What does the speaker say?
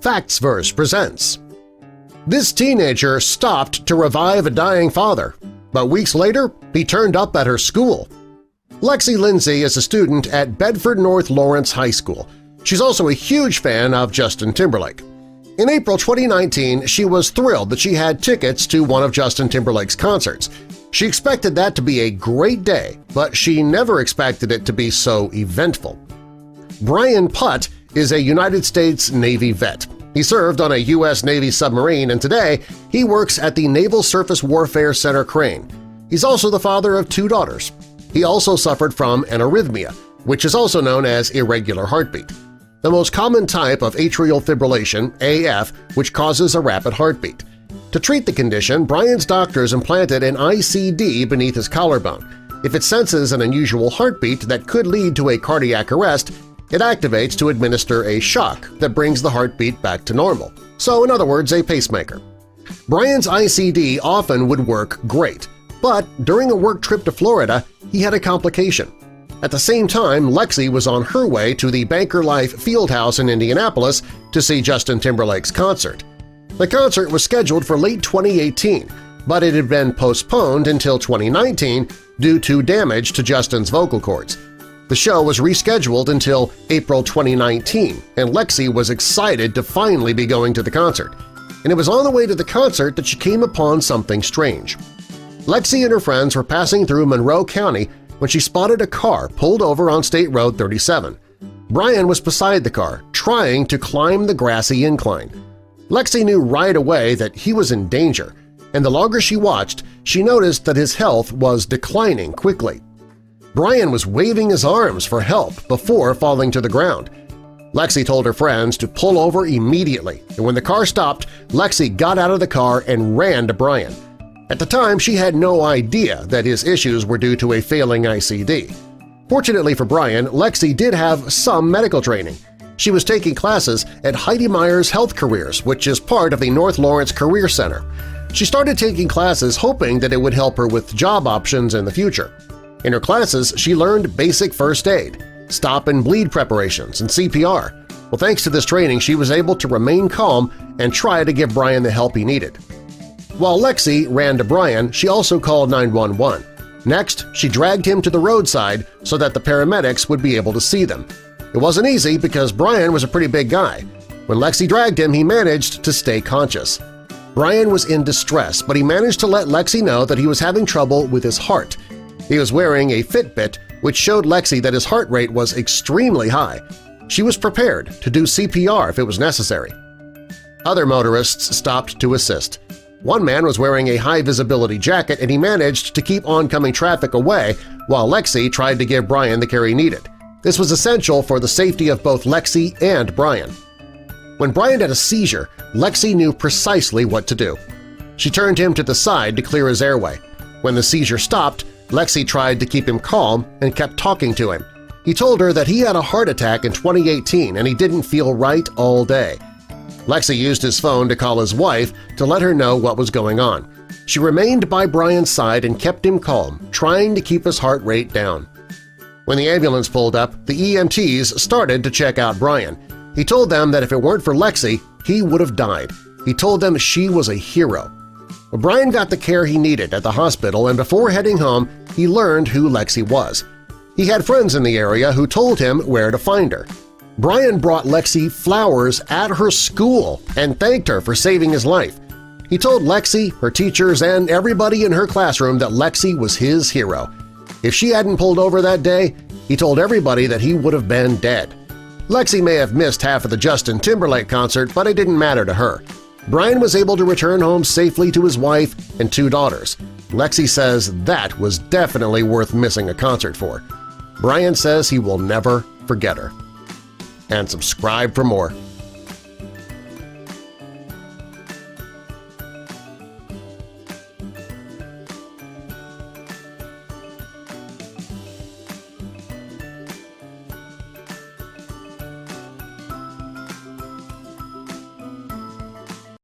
Factsverse presents. This teenager stopped to revive a dying father, but weeks later he turned up at her school. Lexi Lindsey is a student at Bedford North Lawrence High School. She's also a huge fan of Justin Timberlake. In April 2019, she was thrilled that she had tickets to one of Justin Timberlake's concerts. She expected that to be a great day, but she never expected it to be so eventful. Brian Putt is a United States Navy vet. He served on a U.S. Navy submarine, and today he works at the Naval Surface Warfare Center Crane. He's also the father of 2 daughters. He also suffered from an arrhythmia, which is also known as irregular heartbeat, the most common type of atrial fibrillation, AF, which causes a rapid heartbeat. To treat the condition, Brian's doctors implanted an ICD beneath his collarbone. If it senses an unusual heartbeat that could lead to a cardiac arrest, it activates to administer a shock that brings the heartbeat back to normal. So, in other words, a pacemaker. Brian's ICD often would work great, but during a work trip to Florida, he had a complication. At the same time, Lexi was on her way to the Banker Life Fieldhouse in Indianapolis to see Justin Timberlake's concert. The concert was scheduled for late 2018, but it had been postponed until 2019 due to damage to Justin's vocal cords. The show was rescheduled until April 2019, and Lexi was excited to finally be going to the concert. And it was on the way to the concert that she came upon something strange. Lexi and her friends were passing through Monroe County when she spotted a car pulled over on State Road 37. Brian was beside the car, trying to climb the grassy incline. Lexi knew right away that he was in danger, and the longer she watched, she noticed that his health was declining quickly. Brian was waving his arms for help before falling to the ground. Lexi told her friends to pull over immediately, and when the car stopped, Lexi got out of the car and ran to Brian. At the time, she had no idea that his issues were due to a failing ICD. Fortunately for Brian, Lexi did have some medical training. She was taking classes at Heidi Meyer's Health Careers, which is part of the North Lawrence Career Center. She started taking classes hoping that it would help her with job options in the future. In her classes, she learned basic first aid, stop and bleed preparations, and CPR. Well, thanks to this training, she was able to remain calm and try to give Brian the help he needed. While Lexi ran to Brian, she also called 911. Next, she dragged him to the roadside so that the paramedics would be able to see them. It wasn't easy because Brian was a pretty big guy. When Lexi dragged him, he managed to stay conscious. Brian was in distress, but he managed to let Lexi know that he was having trouble with his heart. He was wearing a Fitbit, which showed Lexi that his heart rate was extremely high. She was prepared to do CPR if it was necessary. Other motorists stopped to assist. One man was wearing a high-visibility jacket and he managed to keep oncoming traffic away while Lexi tried to give Brian the care he needed. This was essential for the safety of both Lexi and Brian. When Brian had a seizure, Lexi knew precisely what to do. She turned him to the side to clear his airway. When the seizure stopped, Lexi tried to keep him calm and kept talking to him. He told her that he had a heart attack in 2018 and he didn't feel right all day. Lexi used his phone to call his wife to let her know what was going on. She remained by Brian's side and kept him calm, trying to keep his heart rate down. When the ambulance pulled up, the EMTs started to check out Brian. He told them that if it weren't for Lexi, he would have died. He told them she was a hero. Brian got the care he needed at the hospital, and before heading home, he learned who Lexi was. He had friends in the area who told him where to find her. Brian brought Lexi flowers at her school and thanked her for saving his life. He told Lexi, her teachers, and everybody in her classroom that Lexi was his hero. If she hadn't pulled over that day, he told everybody that he would have been dead. Lexi may have missed half of the Justin Timberlake concert, but it didn't matter to her. Brian was able to return home safely to his wife and 2 daughters. Lexi says that was definitely worth missing a concert for. Brian says he will never forget her. And subscribe for more.